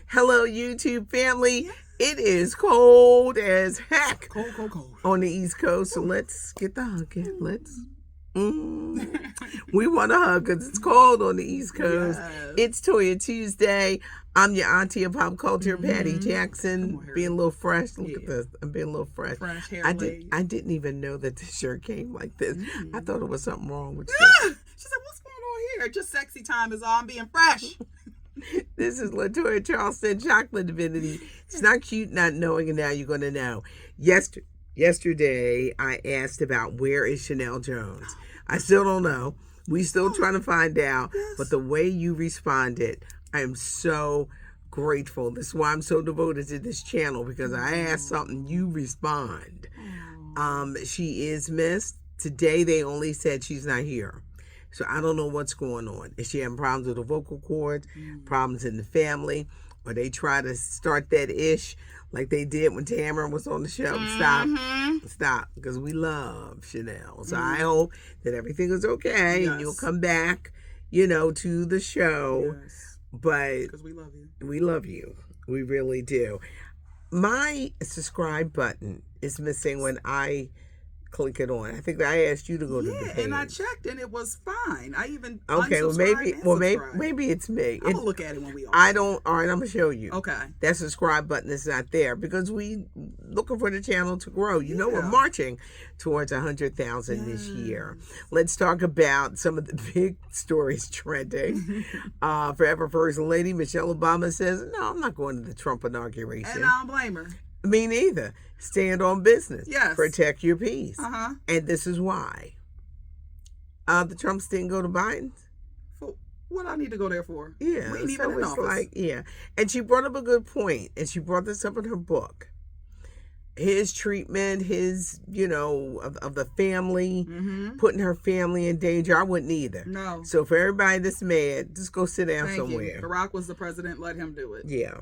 Hello, YouTube family. It is cold as heck Cold. on the East Coast, so let's get the hug in. We want a hug because it's cold on the East Coast. Yes. It's Toya Tuesday. I'm your auntie of pop culture, Patty Jackson. on, being a little fresh. Look Yeah. at this. I'm being a little fresh. Fresh hair I laid. didn't even know that the shirt came like this. I thought it was something wrong with it. She said, "What's going on here? Just sexy time is all. I'm being fresh." This is LaToya Charleston, Chocolate Divinity. It's not cute not knowing, and now you're going to know. Yesterday, I asked about where is Chanel Jones. I still don't know. We still trying to find out. Yes. But the way you responded, I am so grateful. This is why I'm so devoted to this channel, because I asked something, you respond. She is missed. Today, they only said she's not here. So I don't know what's going on. Is she having problems with the vocal cords, problems in the family, or they try to start that ish like they did when Tamara was on the show? Stop, because we love Chanel. So I hope that everything is okay and you'll come back, to the show. Yes. But Because we love you. we love you. We really do. My subscribe button is missing when I click it on. I think I asked you to go to the page. And I checked and it was fine. I even Okay, maybe it's me. I'm gonna look at it when we all. I don't. All right, I'm gonna show you. Okay. That subscribe button is not there because we looking for the channel to grow. We're marching towards 100,000 this year. Let's talk about some of the big stories trending. Forever First Lady Michelle Obama says, "No, I'm not going to the Trump inauguration." And I don't blame her. Me neither. Stand on business. Yes. Protect your peace. And this is why. The Trumps didn't go to Biden's. What I need to go there for? Yeah. We ain't even in office. And she brought up a good point, and she brought this up in her book. His treatment, his, of the family, putting her family in danger. I wouldn't either. No. So for everybody that's mad, just go sit down somewhere. Barack was the president. Let him do it. Yeah.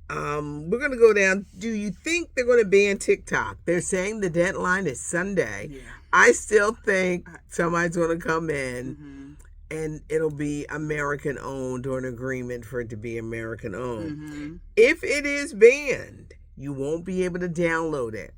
We're going to go down. Do you think they're going to ban TikTok? They're saying the deadline is Sunday. Yeah. I still think somebody's going to come in and it'll be American owned, or an agreement for it to be American owned. If it is banned, you won't be able to download it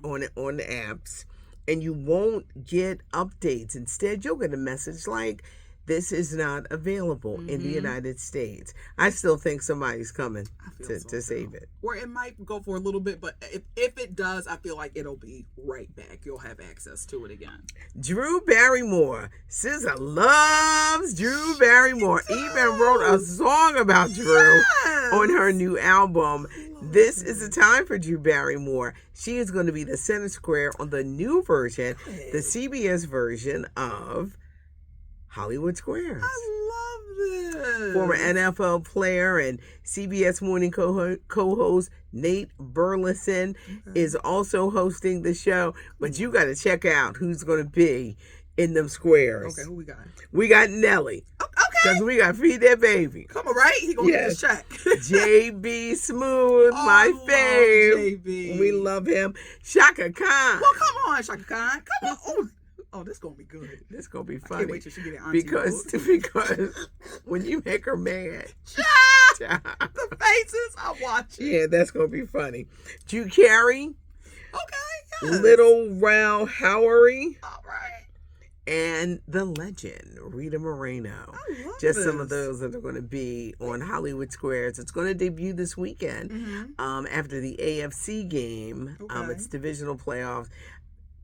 on the apps, and you won't get updates. Instead, you'll get a message like, "This is not available in the United States." I still think somebody's coming to save it. Or it might go for a little bit, but if it does, I feel like it'll be right back. You'll have access to it again. Drew Barrymore. SZA loves Drew Barrymore. Even wrote a song about Drew on her new album. This is the time for Drew Barrymore. She is going to be the center square on the new version, the CBS version of Hollywood Squares. I love this. Former NFL player and CBS Morning co-host Nate Burleson is also hosting the show. But you got to check out who's going to be in them squares. Okay, who we got? We got Nelly. Okay. Because we got to feed that baby. Come on, right? He going to get his check. JB Smooth, my fave. JB. We love him. Shaka Khan. Well, come on, Shaka Khan. Come on. Oh, this gonna be good. This gonna be funny. I can't wait till she get an auntie because when you make her mad, the faces I'm watching. Yeah, that's gonna be funny. Drew Carey. Okay. Yes. Little Ralph Howery. All right. And the legend Rita Moreno. I love Just this. some of those that are going to be on Hollywood Squares. It's going to debut this weekend after the AFC game. Okay. It's divisional playoffs.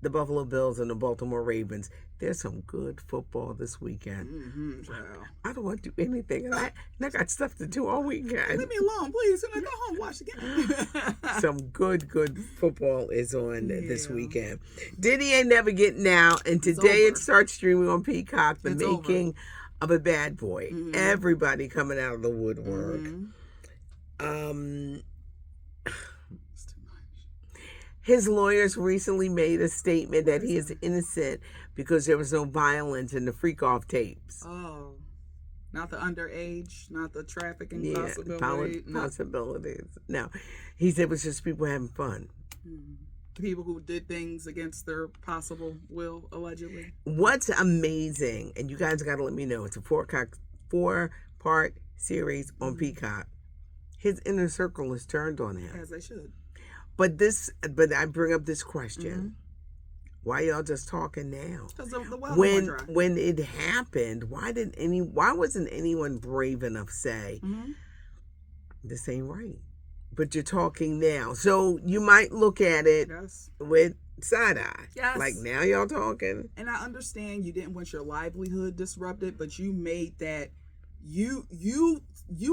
The Buffalo Bills and the Baltimore Ravens. There's some good football this weekend. I don't want to do anything. And I got stuff to do all weekend. Leave me alone, please. And I go home, watch the game. Some good football is on this weekend. Diddy Ain't Never Getting Out. And today it starts streaming on Peacock. The Making of a Bad Boy. Everybody coming out of the woodwork. His lawyers recently made a statement that he is innocent because there was no violence in the freak-off tapes. Oh, not the underage, not the trafficking possibilities. No, he said it was just people having fun. People who did things against their possible will, allegedly. What's amazing, and you guys got to let me know, it's a four-part series on Peacock. his inner circle is turned on him. As they should. But I bring up this question. Why y'all just talking now? Because the well went dry. When it happened, why wasn't anyone brave enough to say this ain't right? But you're talking now. So you might look at it with side eye. Yes. Like, now y'all talking. And I understand you didn't want your livelihood disrupted, but you made that you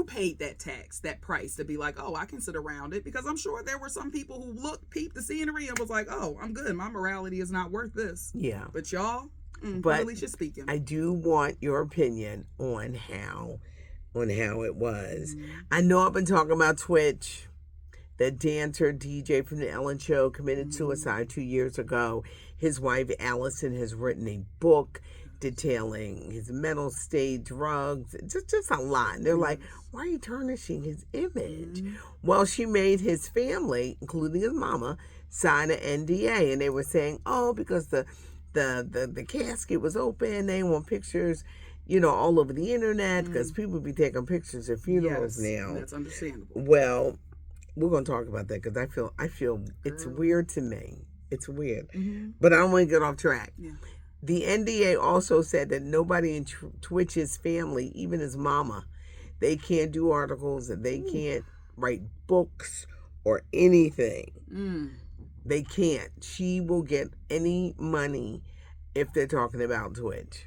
paid that tax, that price to be like, oh, I can sit around it, because I'm sure there were some people who peeped the scenery and was like, oh, I'm good. My morality is not worth this. Yeah. But y'all, but at least you're speaking. I do want your opinion on how it was. I know I've been talking about Twitch. That dancer DJ from the Ellen Show committed suicide 2 years ago. His wife Allison has written a book detailing his mental state, drugs, just a lot. And they're like, why are you tarnishing his image? Well, she made his family, including his mama, sign an NDA, and they were saying, oh, because the casket was open, they want pictures, all over the internet, because people be taking pictures of funerals now. That's understandable. Well, we're gonna talk about that, because I feel it's weird to me. It's weird, but I don't want to get off track. Yeah. The NDA also said that nobody in Twitch's family, even his mama, they can't do articles, and they can't write books or anything. They can't. She will get any money if they're talking about Twitch.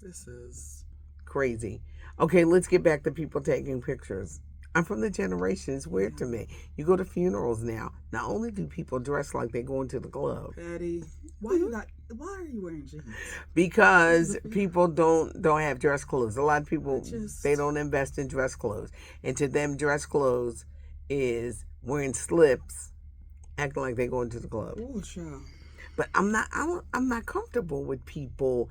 This is crazy. Okay, let's get back to people taking pictures. I'm from the generation. It's weird to me. You go to funerals now. Not only do people dress like they go into the club. Patty, why are you wearing jeans? Because people don't have dress clothes. A lot of people, they don't invest in dress clothes. And to them, dress clothes is wearing slips, acting like they go into the club. Oh, child. But I'm not comfortable with people.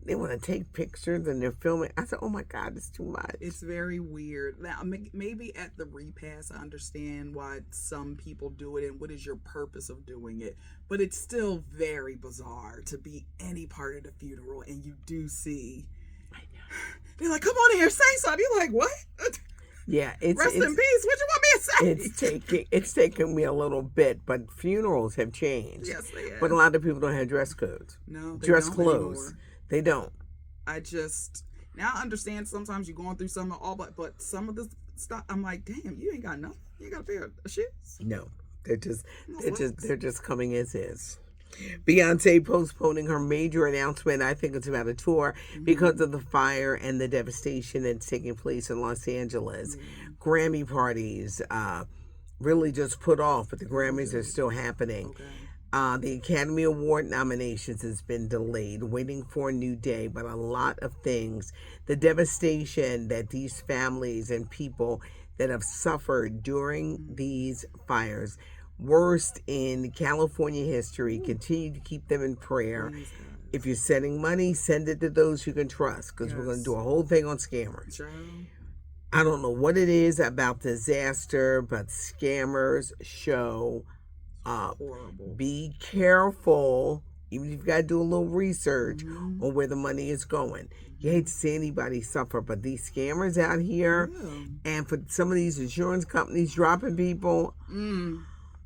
They want to take pictures and they're filming. I said, oh my God, it's too much. It's very weird. Now, maybe at the repast, I understand why some people do it and what is your purpose of doing it. But it's still very bizarre to be any part of the funeral and you do see. I know. They're like, come on in here, say something. You're like, what? Yeah, rest in peace. What you want me to say? It's taken me a little bit, but funerals have changed. Yes, they have. But a lot of people don't have dress codes. No, they dress don't clothes. Anymore. They don't. Now I understand sometimes you're going through some of all, but some of the stuff, I'm like, damn, you ain't got nothing. You got a pair of shoes. No, they're just coming as is. Beyonce postponing her major announcement. I think it's about a tour because of the fire and the devastation that's taking place in Los Angeles. Grammy parties really just put off, but the Grammys are still happening. Okay. The Academy Award nominations has been delayed, waiting for a new day, but a lot of things. The devastation that these families and people that have suffered during these fires, worst in California history, continue to keep them in prayer. If you're sending money, send it to those you can trust, because we're going to do a whole thing on scammers. I don't know what it is about disaster, but scammers show up. Horrible. Be careful, even if you've got to do a little research on where the money is going. You hate to see anybody suffer, but these scammers out here, and for some of these insurance companies dropping people,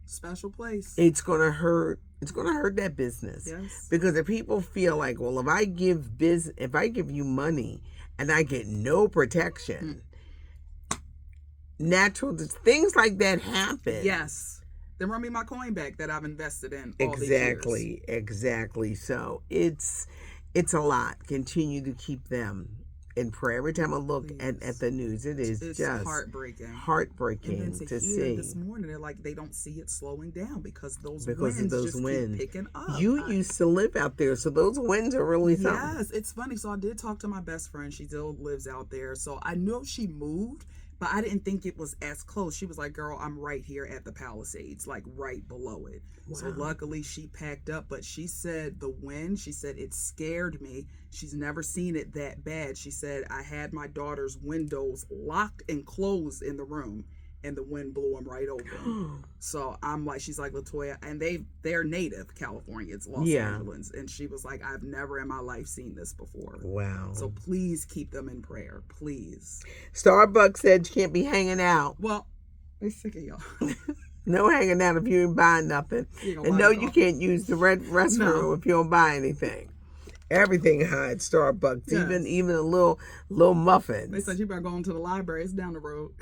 special place. It's gonna hurt. It's gonna hurt that business. Yes. Because if people feel like, well, if I give you money and I get no protection, natural things like that happen. Yes. Then run me my coin back that I've invested in all Exactly. these years. Exactly. So it's a lot. Continue to keep them in prayer. Every time I look at the news, it's just heartbreaking. Heartbreaking and then to see. This morning, they're like, they don't see it slowing down because those of winds those just winds keep picking up. You used to live out there, so those winds are really something. Yes, it's funny. So I did talk to my best friend. She still lives out there. So I know she moved, but I didn't think it was as close. She was like, girl, I'm right here at the Palisades, like right below it. Wow. So luckily she packed up, but she said the wind, she said it scared me. She's never seen it that bad. She said, I had my daughter's windows locked and closed in the room. and the wind blew them right over. So I'm like, she's like, Latoya, and they're native California, it's Los Angeles, and she was like, I've never in my life seen this before. Wow. So please keep them in prayer, please. Starbucks said you can't be hanging out. Well, they're sick of y'all. No hanging out if you ain't buying nothing. And no, you can't use the restroom if you don't buy anything. Everything hides Starbucks, Yes. even a little muffins. They said you better go into the library. It's down the road.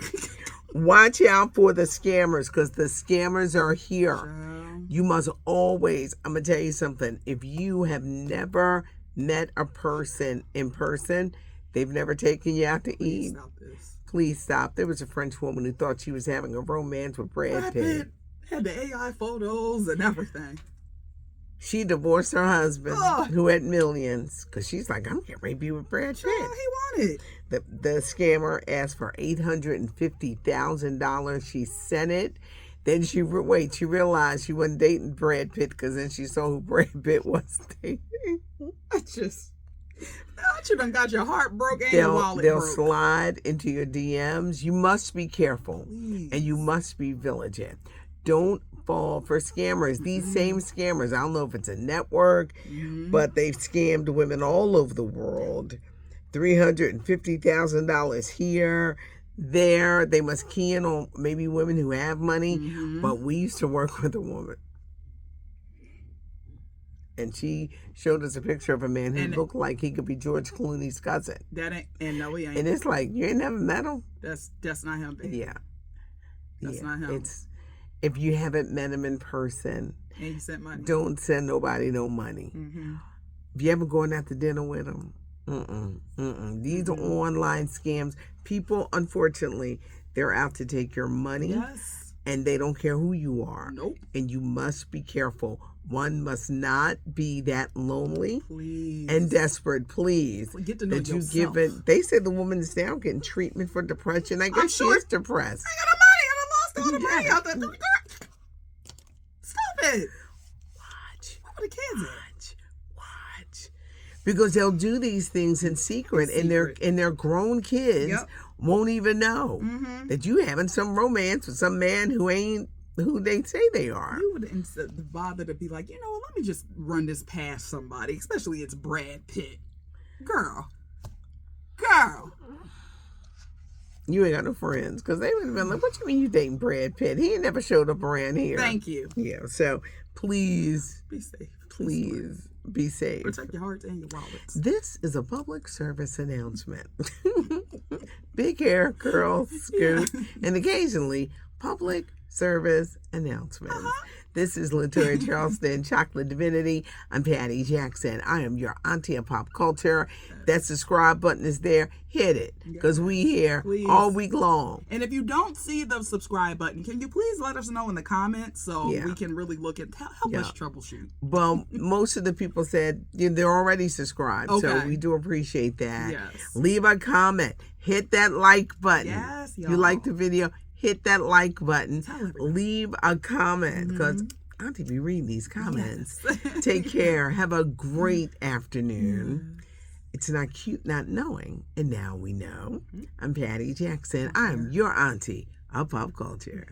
Watch out for the scammers, because the scammers are here. You must always, I'm going to tell you something. If you have never met a person in person, they've never taken you out to eat. Stop this. Please stop. There was a French woman who thought she was having a romance with Brad Pitt. Had the AI photos and everything. She divorced her husband, who had millions, because she's like, I'm getting ready to be with Brad Pitt. He wanted. The scammer asked for $850,000. She sent it. Then she realized she wasn't dating Brad Pitt, because then she saw who Brad Pitt was dating. You done got your heart broke and your wallet They'll broke. slide into your DMs. You must be careful. Please. And you must be vigilant. Don't fall for scammers. These same scammers, I don't know if it's a network, but they've scammed women all over the world. $350,000 here, there. They must key in on maybe women who have money. But we used to work with a woman, and she showed us a picture of a man who looked like he could be George Clooney's cousin. That ain't, and no, he ain't. And it's like, you ain't never met him? That's not him, baby. Yeah. That's not him. If you haven't met him in person, and he sent money, don't send nobody no money. If you ever going out to dinner with him, these are online scams. People, unfortunately, they're out to take your money. Yes. And they don't care who you are. Nope. And you must be careful. One must not be that lonely and desperate, please. Get to know that yourself. You give it. They said the woman is now getting treatment for depression. I guess she is depressed. I got money. I done lost all the money out there. Stop it. Watch. Where the kids at? Watch. Because they'll do these things in secret. And their grown kids won't even know that you having some romance with some man who ain't who they say they are. You would instead bother to be like, you know what, let me just run this past somebody, especially it's Brad Pitt. Girl. You ain't got no friends, because they would have been like, what you mean you dating Brad Pitt? He ain't never showed up around here. Thank you. Yeah, so please. Be safe. Please be safe. Protect your hearts and your wallets. This is a public service announcement. Big hair, curls, scoot, and occasionally public service announcements. This is Latoya Charleston, Chocolate Divinity. I'm Patty Jackson. I am your auntie of pop culture. That subscribe button is there. Hit it, because we here all week long. And if you don't see the subscribe button, can you please let us know in the comments so we can really look at help us troubleshoot? Well, most of the people said they're already subscribed, so we do appreciate that. Yes. Leave a comment. Hit that like button. Yes, y'all. You like the video? Hit that like button. Leave a comment, because Auntie be reading these comments. Yes. Take care. Have a great afternoon. It's not cute not knowing, and now we know. I'm Patty Jackson. I'm your auntie of pop culture.